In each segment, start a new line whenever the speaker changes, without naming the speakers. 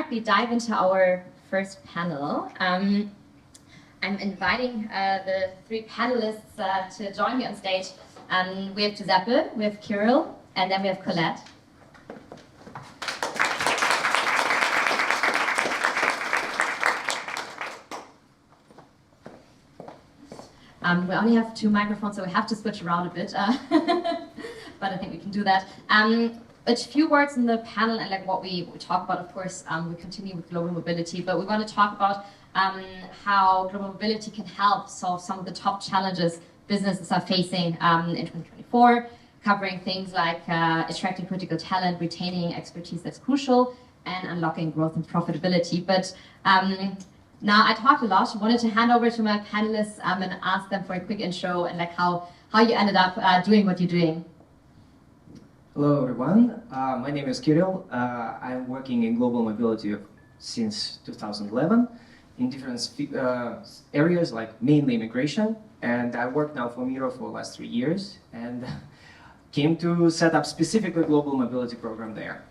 directly dive into our first panel. I'm inviting the three panelists to join me on stage. We have Giuseppe, we have Kirill, and then we have Colette. We only have 2 microphones, so we have to switch around a bit, but I think we can do that. A few words in the panel and like what we talk about. Of course, we continue with global mobility, but we want to talk about how global mobility can help solve some of the top challenges businesses are facing in 2024, covering things like attracting critical talent, retaining expertise that's crucial, and unlocking growth and profitability. But now I talked a lot. I wanted to hand over to my panelists and ask them for a quick intro and like how you ended up doing what you're doing.
Hello everyone, my name is Kirill. I'm working in global mobility since 2011 in different areas like mainly immigration, and I work now for Miro for the last 3 years and came to set up specifically global mobility program there.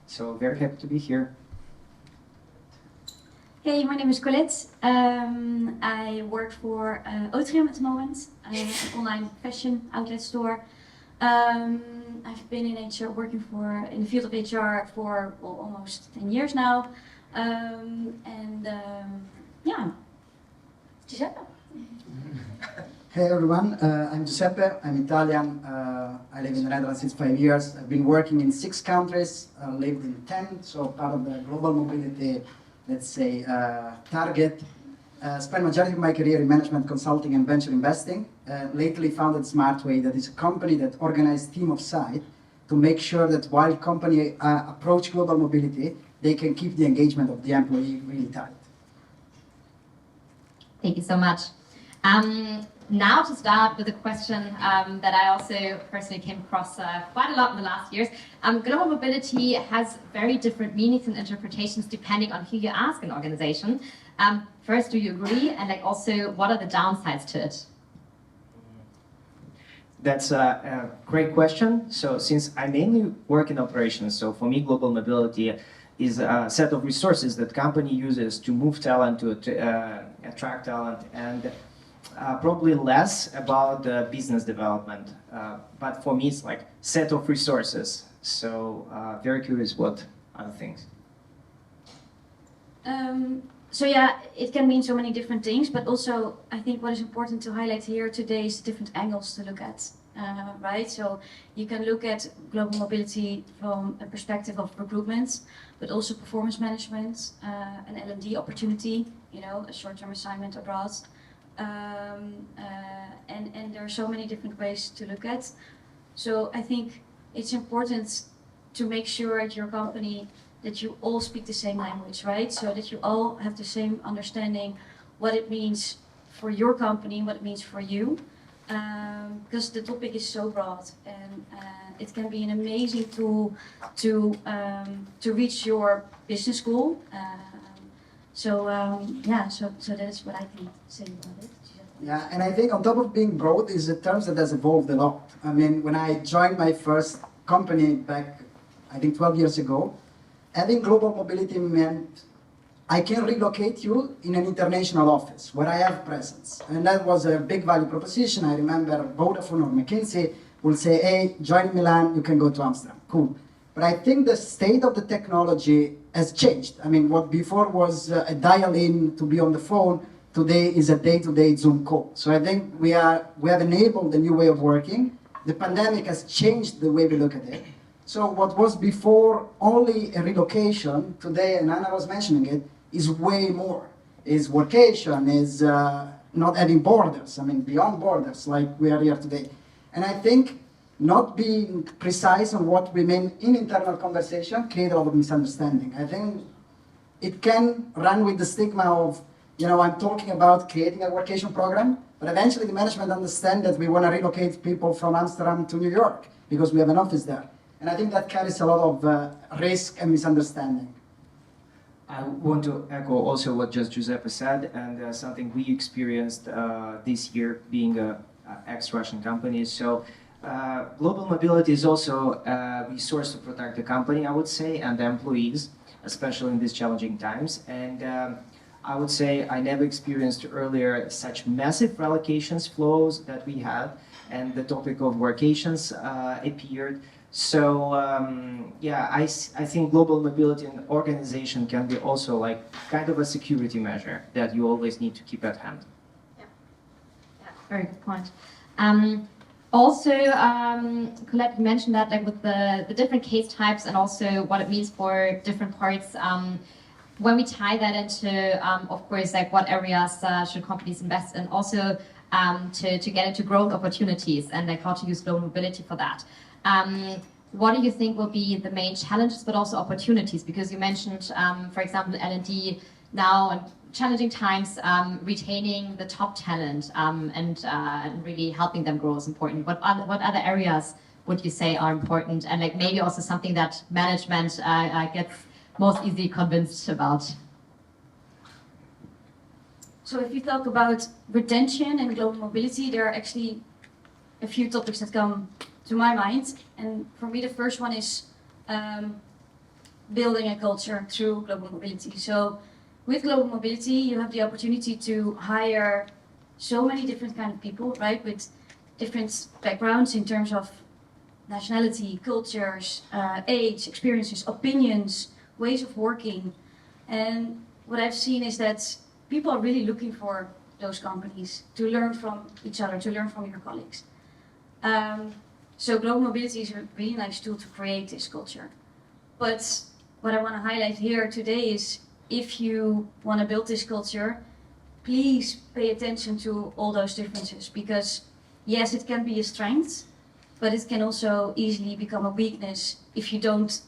So very happy to be here.
Hey, my name is Colette. I work for Atrium at the moment, an online fashion outlet store. I've been in HR, working in the field of HR for almost 10 years now. Yeah, Giuseppe.
Hey everyone, I'm Giuseppe, I'm Italian, I live in the Netherlands since 5 years. I've been working in 6 countries, lived in 10, so part of the global mobility, let's say, target. Spent majority of my career in management consulting and venture investing. Lately founded Smartway, that is a company that organizes team of site to make sure that while company approach global mobility, they can keep the engagement of the employee really tight.
Thank you so much. Now to start with a question that I also personally came across quite a lot in the last years. Global mobility has very different meanings and interpretations depending on who you ask in an organization. First, do you agree? And like also, what are the downsides to it?
That's a great question. So since I mainly work in operations, so for me global mobility is a set of resources that company uses to move talent, to attract talent, and probably less about business development. But for me, it's like set of resources. So very curious what other things.
So yeah, it can mean so many different things, but also I think what is important to highlight here today is different angles to look at, right? So you can look at global mobility from a perspective of recruitment, but also performance management, an L&D opportunity, you know, a short-term assignment abroad. And there are so many different ways to look at. So I think it's important to make sure at your company that you all speak the same language, right? So that you all have the same understanding what it means for your company, what it means for you. Because the topic is so broad and it can be an amazing tool to reach your business goal. Yeah, so that's what I can say about it.
Yeah, and I think on top of being broad is a term that has evolved a lot. I mean, when I joined my first company back, I think 12 years ago, having global mobility meant I can relocate you in an international office where I have presence. And that was a big value proposition. I remember Vodafone or McKinsey will say, hey, join Milan, you can go to Amsterdam. Cool. But I think the state of the technology has changed. I mean, what before was a dial-in to be on the phone, today is a day-to-day Zoom call. So I think we have enabled a new way of working. The pandemic has changed the way we look at it. So what was before only a relocation, today, and Hanna was mentioning it, is way more. Is workation, is not having borders, I mean beyond borders like we are here today. And I think not being precise on what we mean in internal conversation create a lot of misunderstanding. I think it can run with the stigma of, you know, I'm talking about creating a workation program, but eventually the management understand that we want to relocate people from Amsterdam to New York because we have an office there. And I think that carries a lot of risk and misunderstanding.
I want to echo also what just Giuseppe said, and something we experienced this year being an ex-Russian company. So global mobility is also a resource to protect the company, I would say, and the employees. especially in these challenging times. And I would say I never experienced earlier such massive relocations flows that we had, and the topic of workations appeared. So yeah, I think global mobility in organization can be also like kind of a security measure that you always need to keep at hand.
Yeah, very good point. Also, Colette, you mentioned that like with the different case types and also what it means for different parts. When we tie that into, of course, like what areas should companies invest in, also to get into growth opportunities and like how to use global mobility for that. What do you think will be the main challenges, but also opportunities? Because you mentioned, for example, L&D now in challenging times, retaining the top talent and really helping them grow is important. What other areas would you say are important, and like maybe also something that management gets most easily convinced about?
So if you talk about retention and global mobility, there are actually a few topics that come to my mind. And for me, the first one is building a culture through global mobility. So with global mobility, you have the opportunity to hire so many different kind of people, right? With different backgrounds in terms of nationality, cultures, age, experiences, opinions, ways of working. And what I've seen is that people are really looking for those companies to learn from each other, to learn from your colleagues. So global mobility is a really nice tool to create this culture. But what I want to highlight here today is if you want to build this culture, please pay attention to all those differences, because yes, it can be a strength, but it can also easily become a weakness if you don't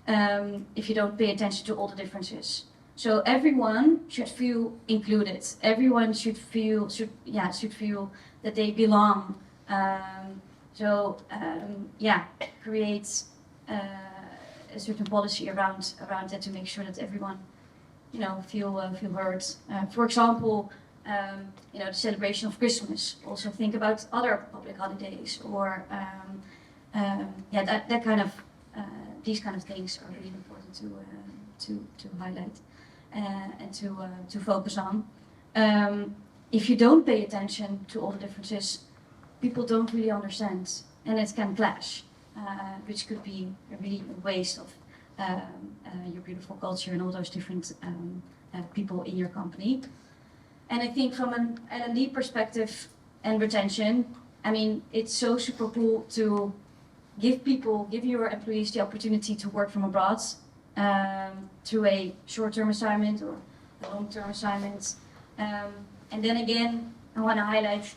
pay attention to all the differences. So everyone should feel included. Everyone should feel that they belong. Create a certain policy around that to make sure that everyone, feel heard. For example, the celebration of Christmas. Also think about other public holidays, or that kind of these kind of things are really important to highlight and to focus on. If you don't pay attention to all the differences, people don't really understand, and it can clash, which could be a really waste of your beautiful culture and all those different people in your company. And I think from an L&D perspective and retention, I mean, it's so super cool to give your employees the opportunity to work from abroad through a short-term assignment or a long-term assignment. And then again, I want to highlight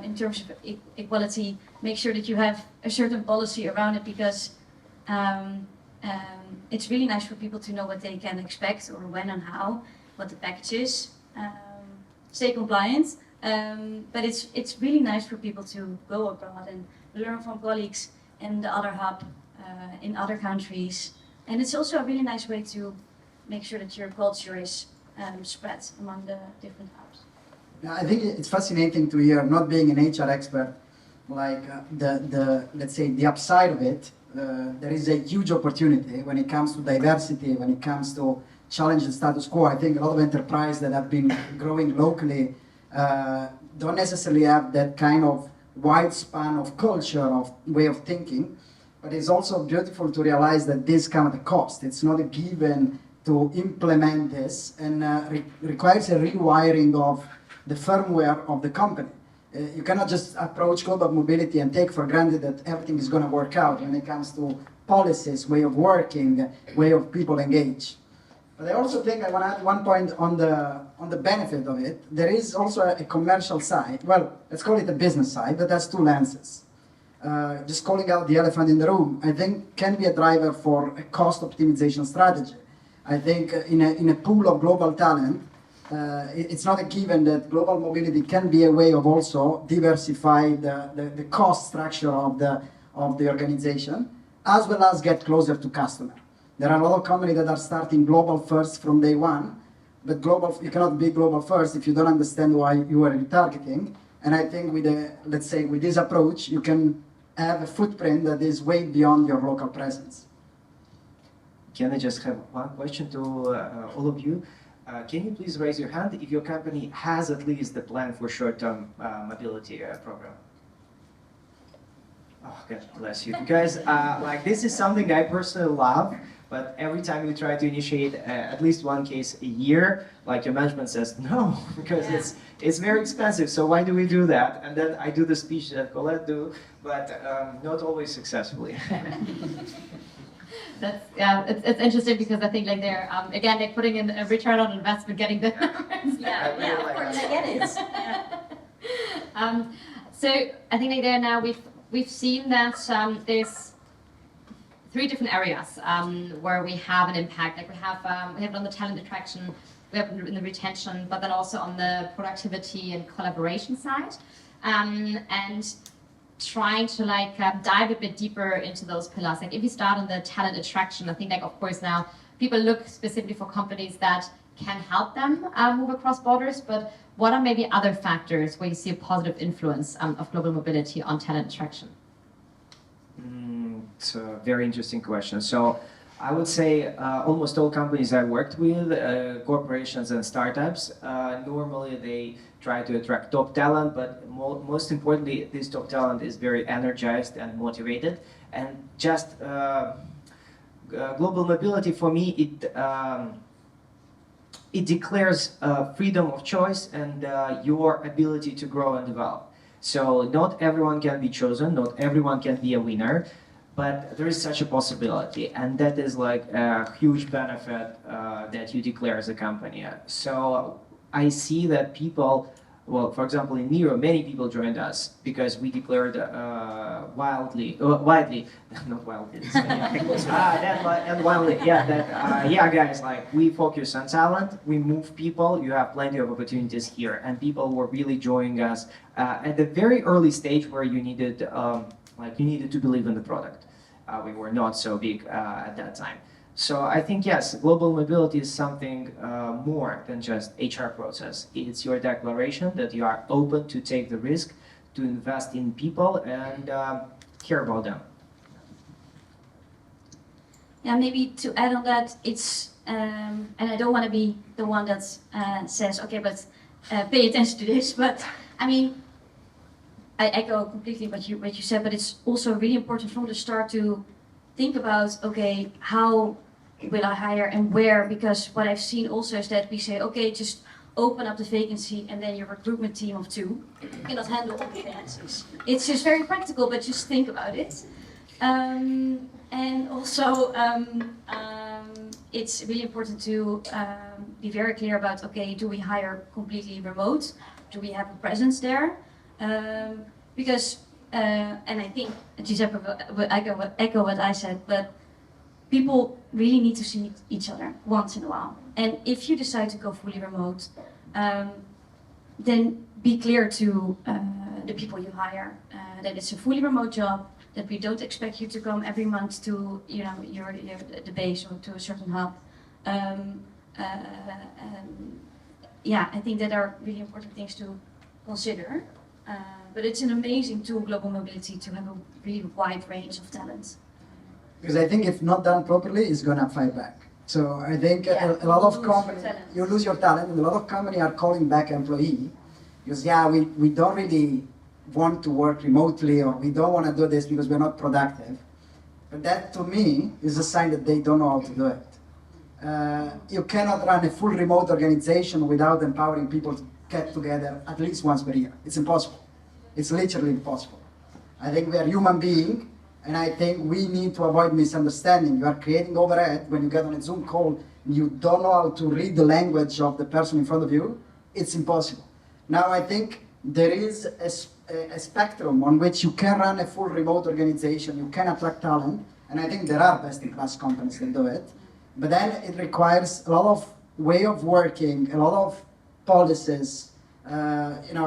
in terms of equality, make sure that you have a certain policy around it, because it's really nice for people to know what they can expect or when and how, what the package is. Stay compliant, but it's really nice for people to go abroad and learn from colleagues in the other hub in other countries. And it's also a really nice way to make sure that your culture is spread among the different hubs.
Yeah, I think it's fascinating to hear, not being an HR expert, like let's say the upside of it. There is a huge opportunity when it comes to diversity, when it comes to challenge the status quo. I think a lot of enterprises that have been growing locally don't necessarily have that kind of wide span of culture, of way of thinking. But it's also beautiful to realize that this comes at a cost. It's not a given to implement this, and requires a rewiring of the firmware of the company. You cannot just approach global mobility and take for granted that everything is going to work out when it comes to policies, way of working, way of people engage. But I also think I want to add one point on the benefit of it. There is also a commercial side. Well, let's call it a business side, but that's two lenses. Just calling out the elephant in the room, I think can be a driver for a cost optimization strategy. I think in a pool of global talent, it's not a given that global mobility can be a way of also diversify the cost structure of the organization, as well as get closer to customer. There are a lot of companies that are starting global first from day one, but you cannot be global first if you don't understand why you are retargeting. And I think with this approach, you can have a footprint that is way beyond your local presence.
can I just have one question to all of you? Can you please raise your hand if your company has at least a plan for short-term mobility program? Oh, God bless you. Because like this is something I personally love, but every time you try to initiate at least one case a year, like your management says, no, because it's very expensive, so why do we do that? And then I do the speech that Colette do, but not always successfully.
That's it's interesting because I think like they're again like putting in a return on investment, getting the
Yeah, of course, I get it. Yeah.
So I think like there now we've seen that there's three different areas where we have an impact. Like we have it on the talent attraction, we have it in the retention, but then also on the productivity and collaboration side, and trying to like dive a bit deeper into those pillars. Like if you start on the talent attraction, I think like of course now people look specifically for companies that can help them move across borders, but what are maybe other factors where you see a positive influence of global mobility on talent attraction?
It's a very interesting question. So I would say almost all companies I worked with, corporations and startups, normally they try to attract top talent, but most importantly, this top talent is very energized and motivated. And just global mobility for me, it declares freedom of choice and your ability to grow and develop. So not everyone can be chosen, not everyone can be a winner, but there is such a possibility, and that is like a huge benefit that you declare as a company. So I see that people, well, for example, in Miro, many people joined us because we declared widely, not wildly, and wildly, yeah, that, yeah, guys, like we focus on talent, we move people, you have plenty of opportunities here, and people were really joining us at the very early stage where you needed, you needed to believe in the product. We were not so big at that time. So I think, yes, global mobility is something more than just HR process. It's your declaration that you are open to take the risk, to invest in people and care about them.
Yeah, maybe to add on that, it's, and I don't want to be the one that says, okay, but pay attention to this, but I mean, I echo completely what you said, but it's also really important from the start to think about, okay, how will I hire and where? Because what I've seen also is that we say, okay, just open up the vacancy and then your recruitment team of 2 cannot handle all the vacancies. It's just very practical, but just think about it. And also, it's really important to be very clear about, okay, do we hire completely remote? Do we have a presence there? Because, and I think Giuseppe will echo what I said, but people really need to see each other once in a while. And if you decide to go fully remote, then be clear to the people you hire that it's a fully remote job, that we don't expect you to come every month to the base or to a certain hub. Yeah, I think that are really important things to consider. But it's an amazing tool, global mobility, to have a really wide range of talent.
Because I think if not done properly, it's gonna fight back. So I think a lot of companies, you lose your talent, and a lot of companies are calling back employee because we don't really want to work remotely, or we don't want to do this because we're not productive. But that to me is a sign that they don't know how to do it. You cannot run a full remote organization without empowering people to get together at least once per year. It's impossible. It's literally impossible. I think we are human beings, and I think we need to avoid misunderstanding. You are creating overhead when you get on a Zoom call and you don't know how to read the language of the person in front of you. It's impossible. Now I think there is a spectrum on which you can run a full remote organization, you can attract talent, and I think there are best-in-class companies that do it. But then it requires a lot of way of working, a lot of policies, and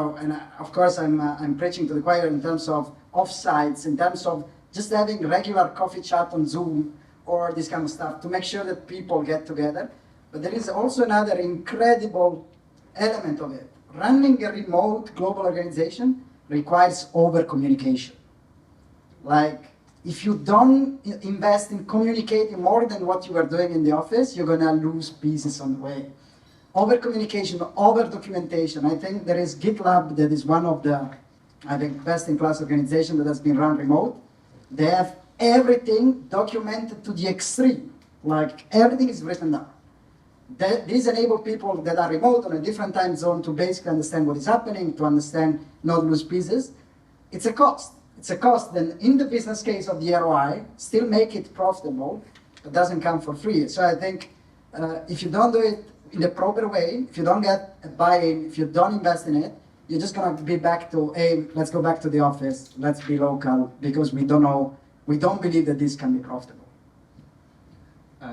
of course I'm preaching to the choir in terms of offsites, in terms of just having regular coffee chat on Zoom or this kind of stuff to make sure that people get together. But there is also another incredible element of it. Running a remote global organization requires over-communication. Like, if you don't invest in communicating more than what you are doing in the office, you're gonna lose pieces on the way. Over communication, over documentation. I think there is GitLab that is one of the, I think, best in class organization that has been run remote. They have everything documented to the extreme. Like everything is written down. These enable people that are remote on a different time zone to basically understand what is happening, to understand, not lose pieces. It's a cost. It's a cost. Then in the business case of the ROI, still make it profitable. It doesn't come for free. So I think if you don't do it in the proper way, if you don't get a buy-in, if you don't invest in it, you're just gonna be back to, hey, let's go back to the office, let's be local, because we don't know, we don't believe that this can be profitable.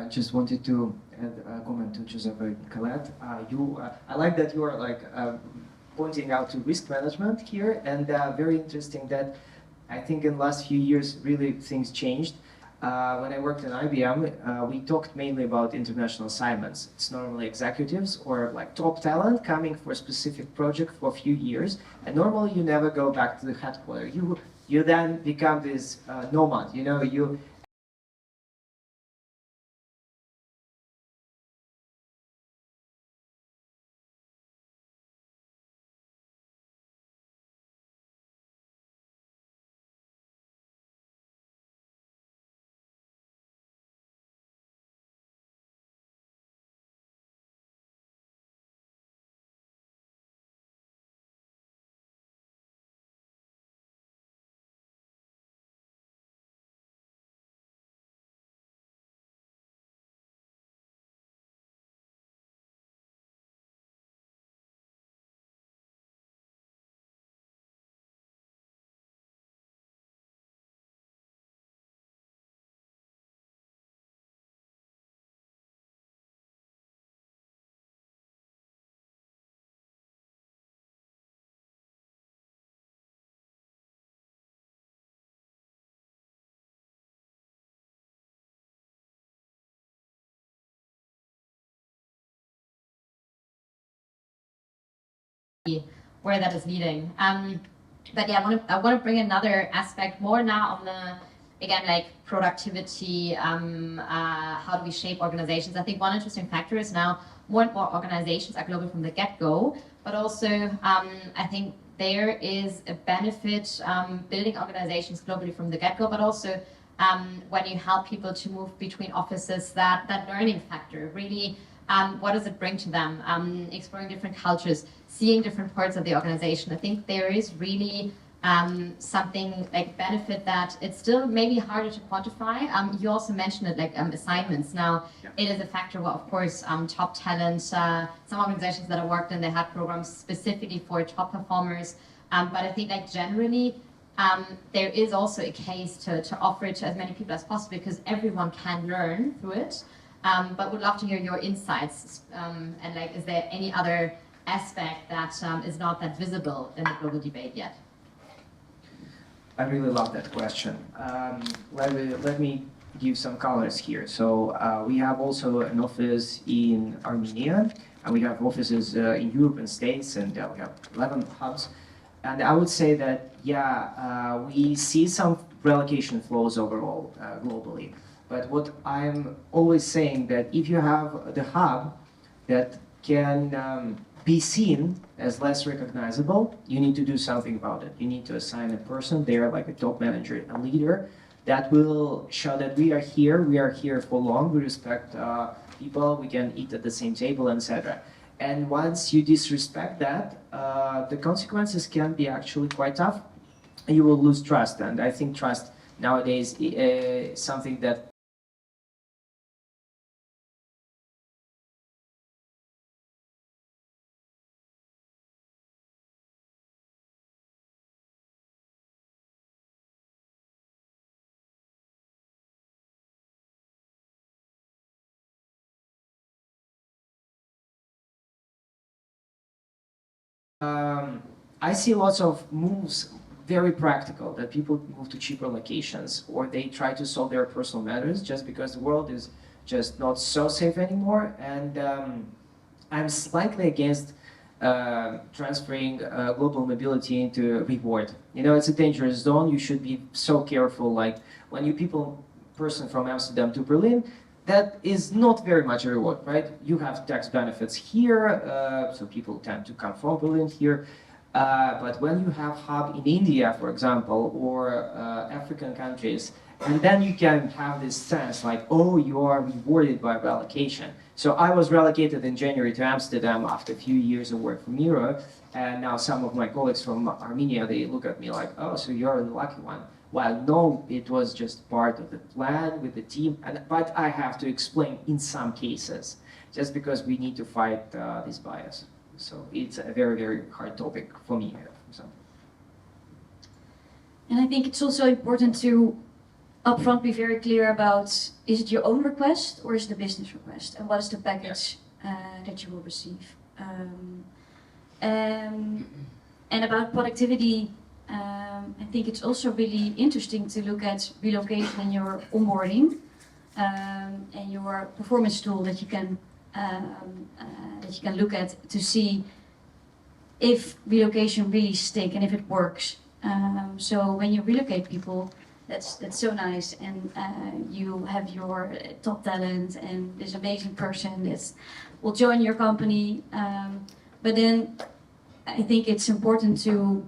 Just wanted to add a comment to Giuseppe and Colette. I like that you are like pointing out to risk management here, and very interesting that I think in the last few years really things changed. When I worked in IBM, we talked mainly about international assignments. It's normally executives or like top talent coming for a specific project for a few years, and normally you never go back to the headquarters. You then become this nomad. You know, you.
Where that is leading. But yeah, I want to bring another aspect more now on the, again, like productivity, how do we shape organizations. I think one interesting factor is now more and more organizations are global from the get-go, but also I think there is a benefit building organizations globally from the get-go, but also when you help people to move between offices, that learning factor, really what does it bring to them, exploring different cultures, seeing different parts of the organization. I think there is really something like benefit that it's still maybe harder to quantify. You also mentioned it, like assignments. Now, it is a factor. Well, of course, top talent. Some organizations that I worked in, they had programs specifically for top performers. But I think, like generally, there is also a case to offer it to as many people as possible because everyone can learn through it. But would love to hear your insights. And like, is there any other aspect that is not that visible in the global debate yet?
I really love that question. Let me give some colors here. So we have also an office in Armenia, and we have offices in Europe and States, and we have 11 hubs. And I would say that, we see some relocation flows overall globally. But what I'm always saying that if you have the hub that can be seen as less recognizable, you need to do something about it. You need to assign a person there, like a top manager, a leader, that will show that we are here for long, we respect people, we can eat at the same table, etc. And once you disrespect that, the consequences can be actually quite tough. You will lose trust, and I think trust nowadays is something that I see lots of moves, very practical, that people move to cheaper locations or they try to solve their personal matters just because the world is just not so safe anymore. And I'm slightly against transferring global mobility into reward. You know, it's a dangerous zone. You should be so careful. Like when you person from Amsterdam to Berlin, that is not very much a reward, right? You have tax benefits here, so people tend to come from Berlin here. But when you have hub in India, for example, or African countries, and then you can have this sense like, oh, you are rewarded by relocation. So I was relocated in January to Amsterdam after a few years of work for Miro, and now some of my colleagues from Armenia, they look at me like, oh, so you're the lucky one. Well, no, it was just part of the plan with the team, but I have to explain in some cases, just because we need to fight this bias. So it's a very, very hard topic for me, for example.
And I think it's also important to upfront be very clear about, is it your own request or is it a business request? And what is the package that you will receive? And about productivity, I think it's also really interesting to look at relocation in your onboarding and your performance tool that you can look at to see if relocation really sticks and if it works. So when you relocate people, that's so nice, and you have your top talent and this amazing person that will join your company. But then I think it's important to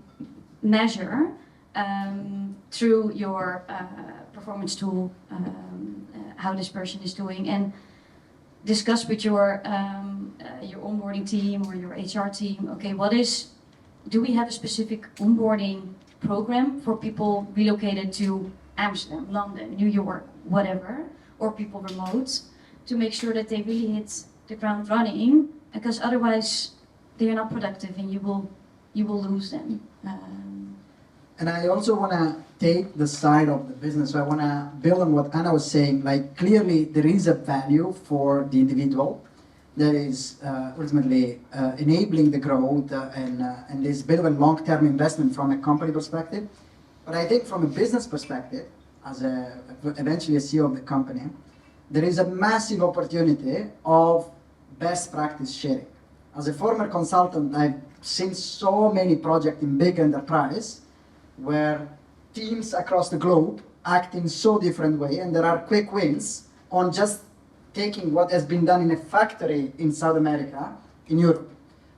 measure through your performance tool how this person is doing, and discuss with your onboarding team or your HR team. Okay, do we have a specific onboarding program for people relocated to Amsterdam, London, New York, whatever, or people remote, to make sure that they really hit the ground running, because otherwise they are not productive and you will lose them.
And I also want to take the side of the business. So I want to build on what Hanna was saying. Like, clearly there is a value for the individual that is ultimately enabling the growth and is a bit of a long-term investment from a company perspective. But I think from a business perspective, as eventually a CEO of the company, there is a massive opportunity of best practice sharing. As a former consultant, I've seen so many projects in big enterprise where teams across the globe act in so different way, and there are quick wins on just taking what has been done in a factory in South America, in Europe.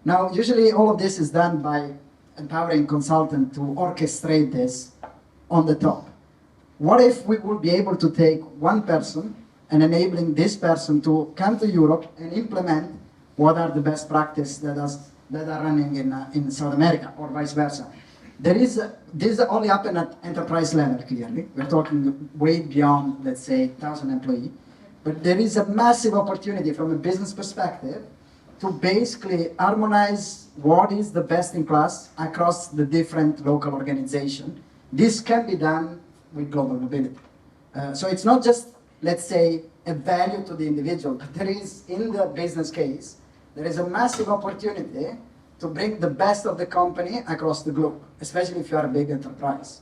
Now, usually all of this is done by empowering consultant to orchestrate this on the top. What if we would be able to take one person and enabling this person to come to Europe and implement what are the best practices that are running in South America, or vice versa? This only happen at enterprise level, clearly. We're talking way beyond, let's say, 1,000 employees. But there is a massive opportunity from a business perspective to basically harmonize what is the best in class across the different local organizations. This can be done with global mobility. So it's not just, let's say, a value to the individual, but there is, in the business case, there is a massive opportunity to bring the best of the company across the globe, especially if you are a big enterprise.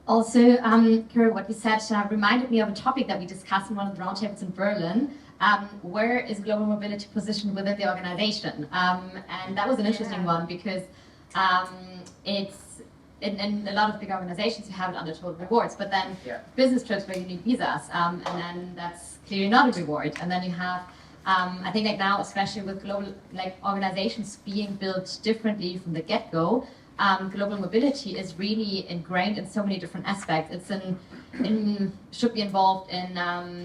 Also, Kirill, what you said reminded me of a topic that we discussed in one of the roundtables in Berlin. Where is global mobility positioned within the organization? And that was an interesting one, because it's in a lot of big organizations you have it under total rewards, but then business trips where you need visas, and then that's clearly not a reward. And then you have, I think like now, especially with global organizations being built differently from the get-go, global mobility is really ingrained in so many different aspects. It's should be involved in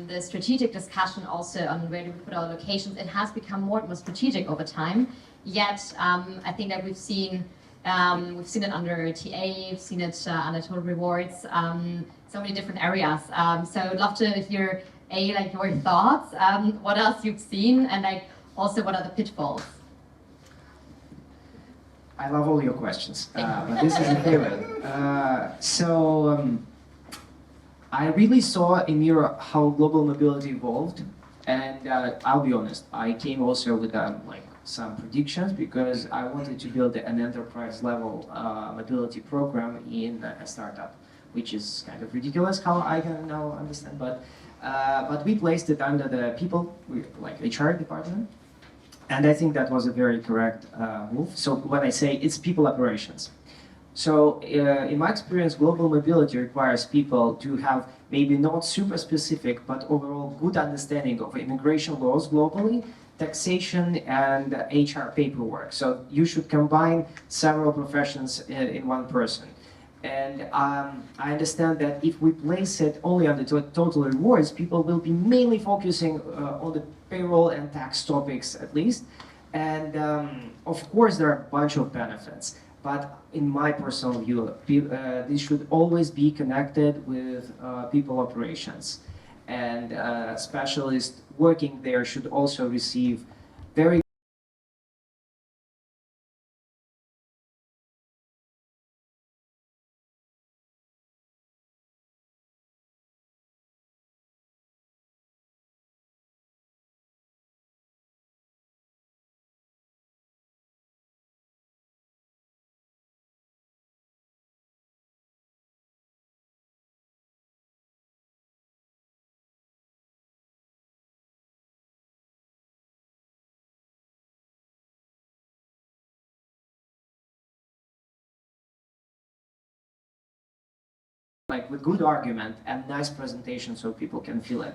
the strategic discussion also on where do we put our locations. It has become more and more strategic over time. Yet I think that we've seen it under TA, we've seen it under total rewards, so many different areas. So I'd love to hear your thoughts, what else you've seen, and also what are the pitfalls.
I love all your questions, but this is a favorite. I really saw in Miro how global mobility evolved, and I'll be honest, I came also with some predictions, because I wanted to build an enterprise level mobility program in a startup, which is kind of ridiculous how I can now understand, but But we placed it under the people, like HR department. And I think that was a very correct move. So when I say it's people operations. So in my experience, global mobility requires people to have maybe not super specific, but overall good understanding of immigration laws globally, taxation, and HR paperwork. So you should combine several professions in one person. And I understand that if we place it only on the total rewards, people will be mainly focusing on the payroll and tax topics at least. And of course, there are a bunch of benefits. But in my personal view, this should always be connected with people operations. And specialists working there should also receive very like with good argument and nice presentation so people can feel it.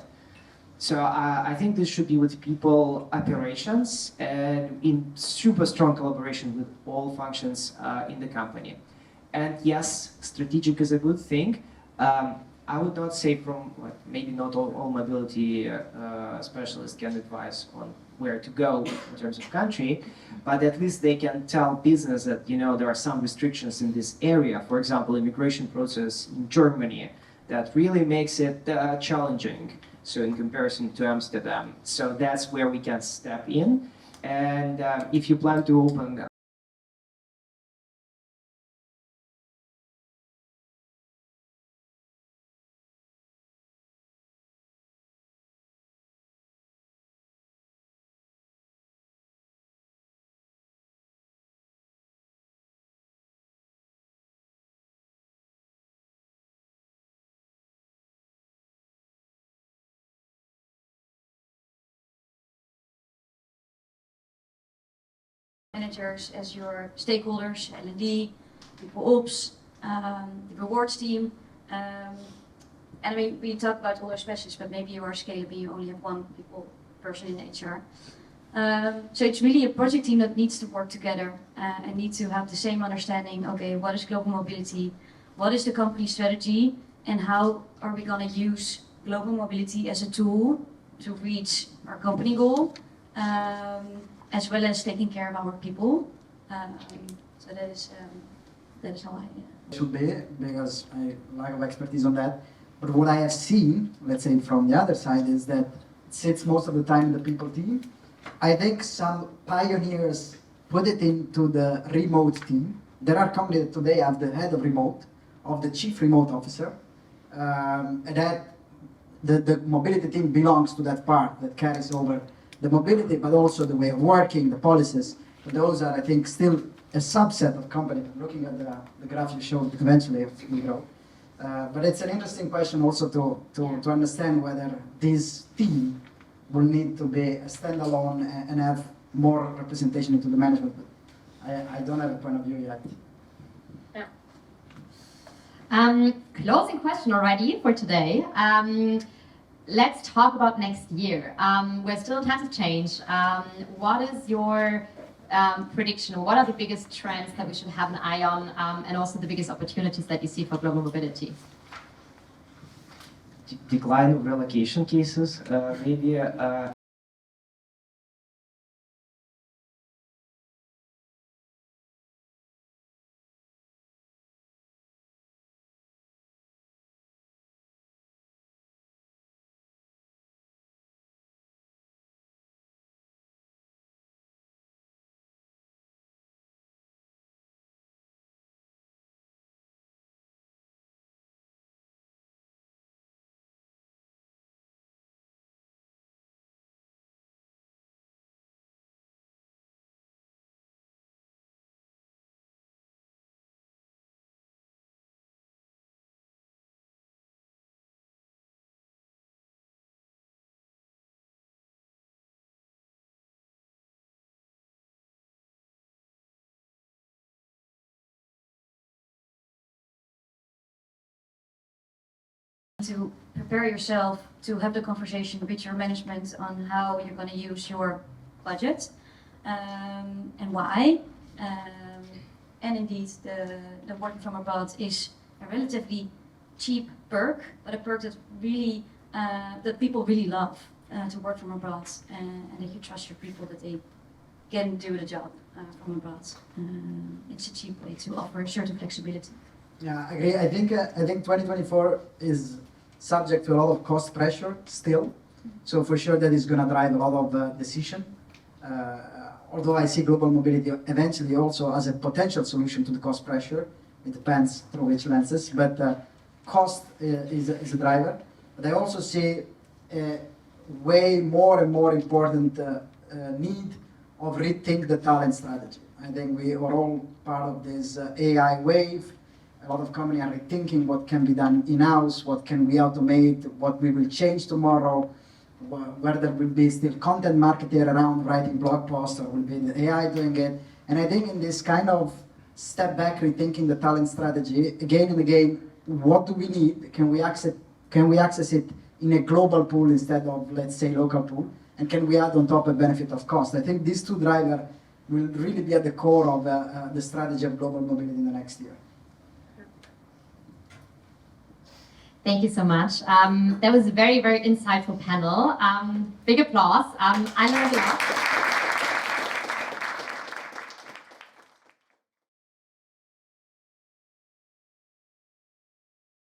So I think this should be with people operations and in super strong collaboration with all functions in the company. And yes, strategic is a good thing. I would not say from, like, maybe not all mobility specialists can advise on where to go in terms of country, but at least they can tell business that, you know, there are some restrictions in this area. For example, immigration process in Germany that really makes it challenging. So in comparison to Amsterdam. So that's where we can step in. And if you plan to open
managers as your stakeholders, L&D, people ops, the rewards team. And I mean, we talk about all our specialists, but maybe you are scalable, you only have one person in HR. So it's really a project team that needs to work together and needs to have the same understanding. Okay, what is global mobility? What is the company strategy? And how are we going to use global mobility as a tool to reach our company goal? As well as taking care of our people. So that is how I...
Should be, because I lack of expertise on that. But what I have seen, let's say from the other side, is that it sits most of the time in the people team. I think some pioneers put it into the remote team. There are companies that today have the head of remote, of the chief remote officer, and that the mobility team belongs to that part that carries over the mobility, but also the way of working, the policies. But those are, I think, still a subset of companies. Looking at the graph you showed eventually of Miro. But it's an interesting question also to understand whether this team will need to be a standalone and have more representation into the management. But I don't have a point of view yet.
Yeah. Closing question already for today. Let's talk about next year. We're still in times of change. What is your prediction? What are the biggest trends that we should have an eye on, and also the biggest opportunities that you see for global mobility?
Decline of relocation cases, maybe
to prepare yourself to have the conversation with your management on how you're going to use your budget and why. And indeed, the working from abroad is a relatively cheap perk, but a perk that really that people really love to work from abroad, and that you trust your people that they can do the job from abroad. It's a cheap way to offer a certain flexibility.
Yeah, I agree. I think 2024 is subject to a lot of cost pressure still. So for sure that is going to drive a lot of decision. Although I see global mobility eventually also as a potential solution to the cost pressure. It depends through which lenses, but cost is a driver. But I also see a way more and more important need of rethink the talent strategy. I think we are all part of this AI wave. A lot of companies are rethinking what can be done in-house, what can we automate, what we will change tomorrow, where there will be still content marketer around writing blog posts, or will be the AI doing it. And I think in this kind of step back, rethinking the talent strategy, again and again, what do we need? Can we access it in a global pool instead of, let's say, local pool? And can we add on top a benefit of cost? I think these two drivers will really be at the core of the strategy of global mobility in the next year.
Thank you so much. That was a very, very insightful panel. Big applause. I learned a lot.